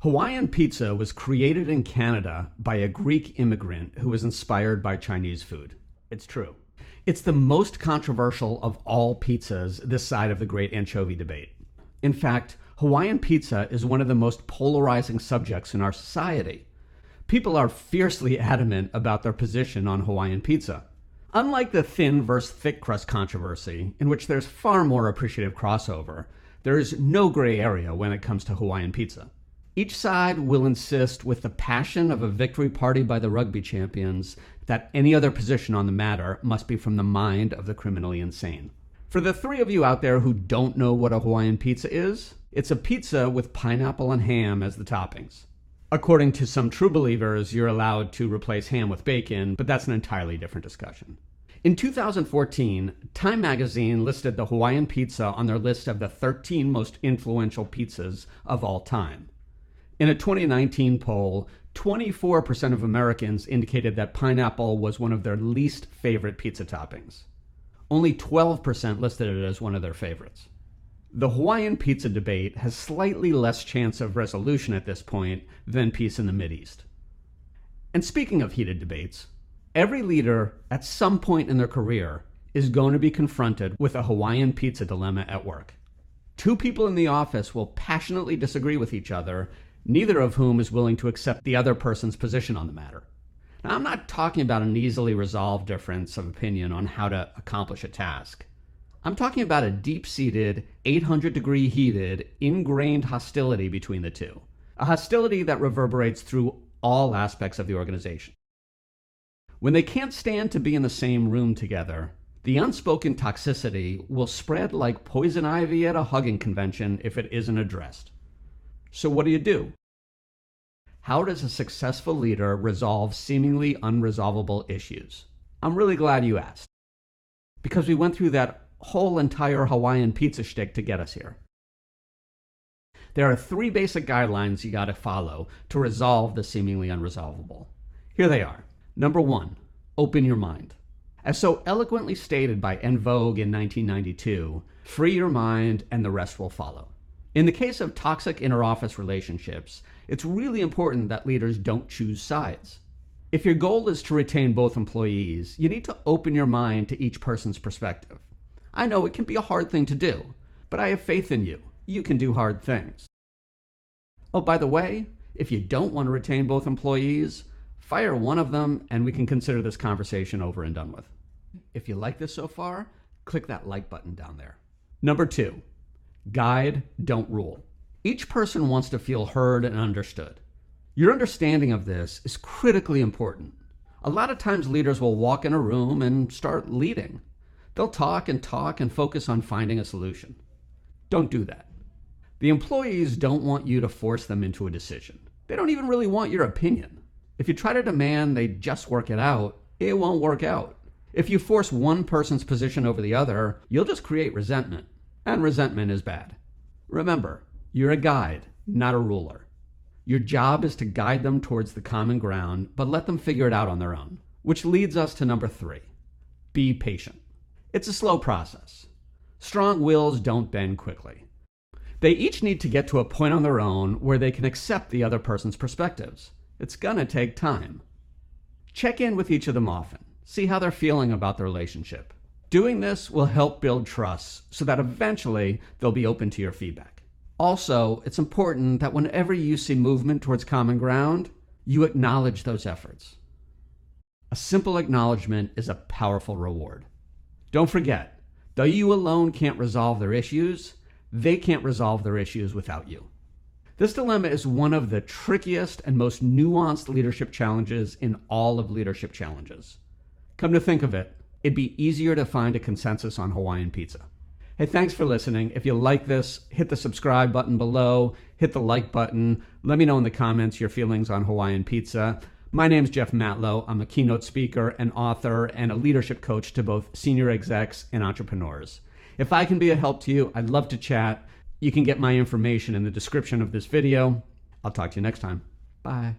Hawaiian pizza was created in Canada by a Greek immigrant who was inspired by Chinese food. It's true. It's the most controversial of all pizzas this side of the great anchovy debate. In fact, Hawaiian pizza is one of the most polarizing subjects in our society. People are fiercely adamant about their position on Hawaiian pizza. Unlike the thin versus thick crust controversy, in which there's far more appreciative crossover, there is no gray area when it comes to Hawaiian pizza. Each side will insist with the passion of a victory party by the rugby champions that any other position on the matter must be from the mind of the criminally insane. For the three of you out there who don't know what a Hawaiian pizza is, it's a pizza with pineapple and ham as the toppings. According to some true believers, you're allowed to replace ham with bacon, but that's an entirely different discussion. In 2014, Time magazine listed the Hawaiian pizza on their list of the 13 most influential pizzas of all time. In a 2019 poll, 24% of Americans indicated that pineapple was one of their least favorite pizza toppings. Only 12% listed it as one of their favorites. The Hawaiian pizza debate has slightly less chance of resolution at this point than peace in the Mideast. And speaking of heated debates, every leader at some point in their career is going to be confronted with a Hawaiian pizza dilemma at work. Two people in the office will passionately disagree with each other, neither of whom is willing to accept the other person's position on the matter. Now, I'm not talking about an easily resolved difference of opinion on how to accomplish a task. I'm talking about a deep-seated, 800-degree heated, ingrained hostility between the two. A hostility that reverberates through all aspects of the organization. When they can't stand to be in the same room together, the unspoken toxicity will spread like poison ivy at a hugging convention if it isn't addressed. So what do? How does a successful leader resolve seemingly unresolvable issues? I'm really glad you asked, because we went through that whole entire Hawaiian pizza shtick to get us here. There are 3 basic guidelines you got to follow to resolve the seemingly unresolvable. Here they are. Number 1, open your mind. As so eloquently stated by En Vogue in 1992, free your mind and the rest will follow. In the case of toxic interoffice relationships, it's really important that leaders don't choose sides. If your goal is to retain both employees, you need to open your mind to each person's perspective. I know it can be a hard thing to do, but I have faith in you. You can do hard things. Oh, by the way, if you don't want to retain both employees, fire one of them and we can consider this conversation over and done with. If you like this so far, click that like button down there. Number 2. Guide, don't rule. Each person wants to feel heard and understood. Your understanding of this is critically important. A lot of times leaders will walk in a room and start leading. They'll talk and focus on finding a solution. Don't do that. The employees don't want you to force them into a decision. They don't even really want your opinion. If you try to demand they just work it out, it won't work out. If you force one person's position over the other, you'll just create resentment. And resentment is bad. Remember, you're a guide, not a ruler. Your job is to guide them towards the common ground, but let them figure it out on their own. Which leads us to number 3. Be patient. It's a slow process. Strong wills don't bend quickly. They each need to get to a point on their own where they can accept the other person's perspectives. It's gonna take time. Check in with each of them often. See how they're feeling about the relationship. Doing this will help build trust so that eventually they'll be open to your feedback. Also, it's important that whenever you see movement towards common ground, you acknowledge those efforts. A simple acknowledgement is a powerful reward. Don't forget, though you alone can't resolve their issues, they can't resolve their issues without you. This dilemma is one of the trickiest and most nuanced leadership challenges in all of leadership challenges. Come to think of it, it'd be easier to find a consensus on Hawaiian pizza. Hey, thanks for listening. If you like this, hit the subscribe button below, hit the like button. Let me know in the comments your feelings on Hawaiian pizza. My name's Jeff Matlow. I'm a keynote speaker, an author, and a leadership coach to both senior execs and entrepreneurs. If I can be a help to you, I'd love to chat. You can get my information in the description of this video. I'll talk to you next time. Bye.